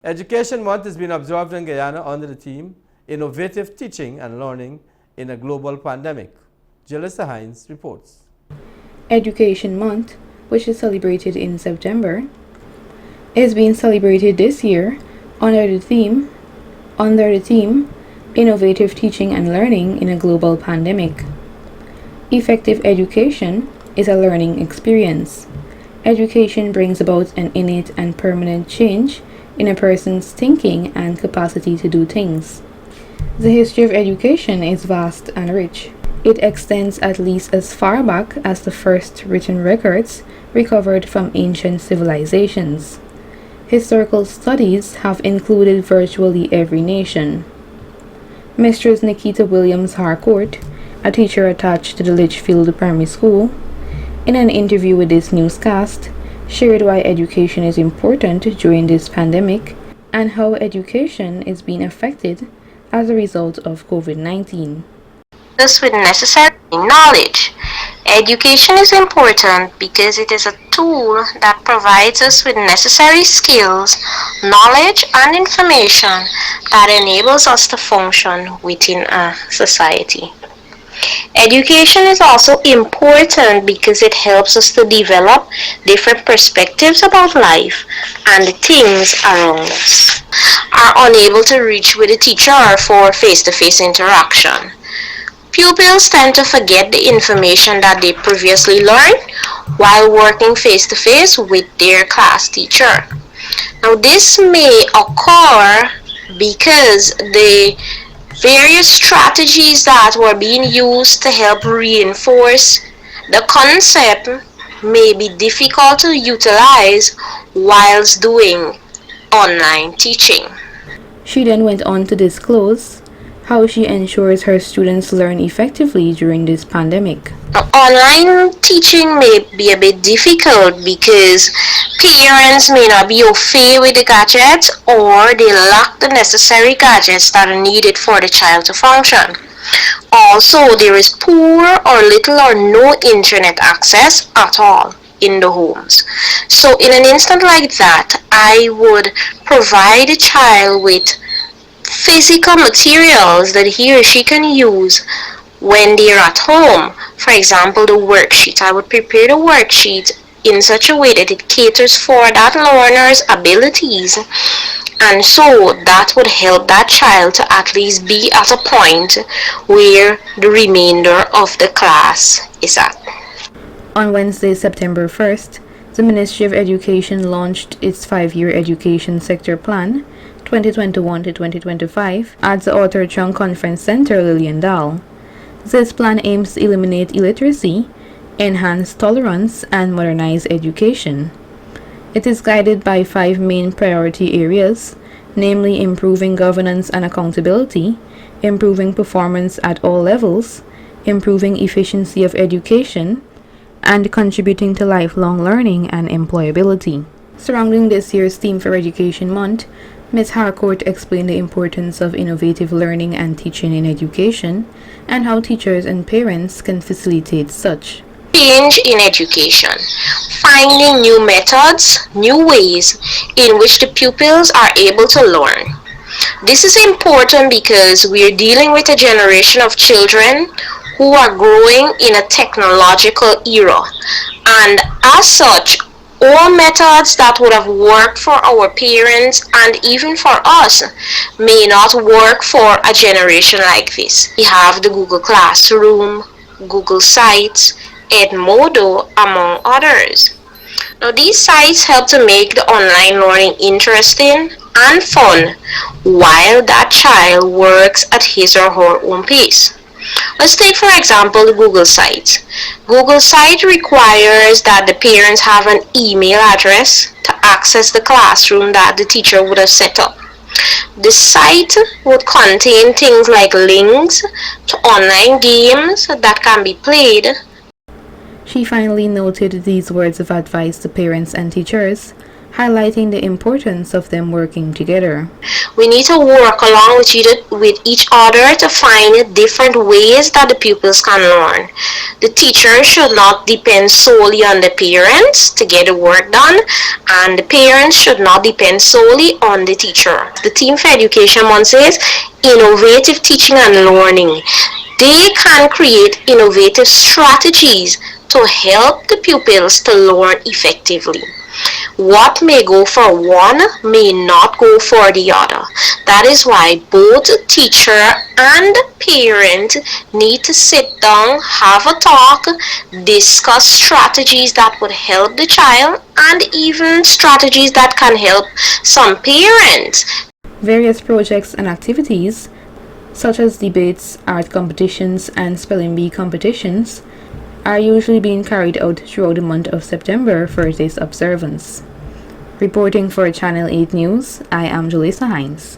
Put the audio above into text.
Education Month has been observed in Guyana under the theme Innovative Teaching and Learning in a Global Pandemic. Jalissa Hines reports. Education Month, which is celebrated in September, is being celebrated this year under the theme Innovative Teaching and Learning in a Global Pandemic. Effective education is a learning experience. Education brings about an innate and permanent change in a person's thinking and capacity to do things. The history of education is vast and rich. It extends at least as far back as the first written records recovered from ancient civilizations. Historical studies have included virtually every nation. Mistress Nikita Williams Harcourt, a teacher attached to the Litchfield Primary School, in an interview with this newscast, shared why education is important during this pandemic and how education is being affected as a result of COVID-19. Us with necessary knowledge. Education is important because it is a tool that provides us with necessary skills, knowledge, and information that enables us to function within a society. Education is also important because it helps us to develop different perspectives about life and the things around us. Are unable to reach with a teacher for face-to-face interaction. Pupils tend to forget the information that they previously learned while working face-to-face with their class teacher. Now this may occur because the various strategies that were being used to help reinforce the concept may be difficult to utilize whilst doing online teaching. She then went on to disclose how she ensures her students learn effectively during this pandemic. Online teaching may be a bit difficult because parents may not be au fait with the gadgets or they lack the necessary gadgets that are needed for the child to function. Also, there is poor or little or no internet access at all in the homes. So in an instant like that, I would provide a child with physical materials that he or she can use when they're at home. For example, the worksheet. I would prepare the worksheet in such a way that it caters for that learner's abilities, and so that would help that child to at least be at a point where the remainder of the class is at. On Wednesday, September 1st, the Ministry of Education launched its 5-year education sector plan 2021 to 2025 at the Arthur Chung Conference Center, Liliendahl. This plan aims to eliminate illiteracy, enhance tolerance, and modernize education. It is guided by 5 main priority areas, namely improving governance and accountability, improving performance at all levels, improving efficiency of education, and contributing to lifelong learning and employability. Surrounding this year's theme for Education Month, Ms. Harcourt explained the importance of innovative learning and teaching in education and how teachers and parents can facilitate such. Change in education. Finding new methods, new ways in which the pupils are able to learn. This is important because we are dealing with a generation of children who are growing in a technological era, and as such, all methods that would have worked for our parents and even for us may not work for a generation like this. We have the Google Classroom, Google Sites, Edmodo, among others. Now these sites help to make the online learning interesting and fun while that child works at his or her own pace. Let's take for example the Google site. Google site requires that the parents have an email address to access the classroom that the teacher would have set up. The site would contain things like links to online games that can be played. She finally noted these words of advice to parents and teachers, highlighting the importance of them working together. We need to work along with each other to find different ways that the pupils can learn. The teacher should not depend solely on the parents to get the work done, and the parents should not depend solely on the teacher. The Team for Education Month says innovative teaching and learning. They can create innovative strategies to help the pupils to learn effectively. What may go for one may not go for the other. That is why both teacher and parent need to sit down, have a talk, discuss strategies that would help the child and even strategies that can help some parents. Various projects and activities, such as debates, art competitions, and spelling bee competitions, are usually being carried out throughout the month of September for this observance. Reporting for Channel 8 News, I am Julissa Hines.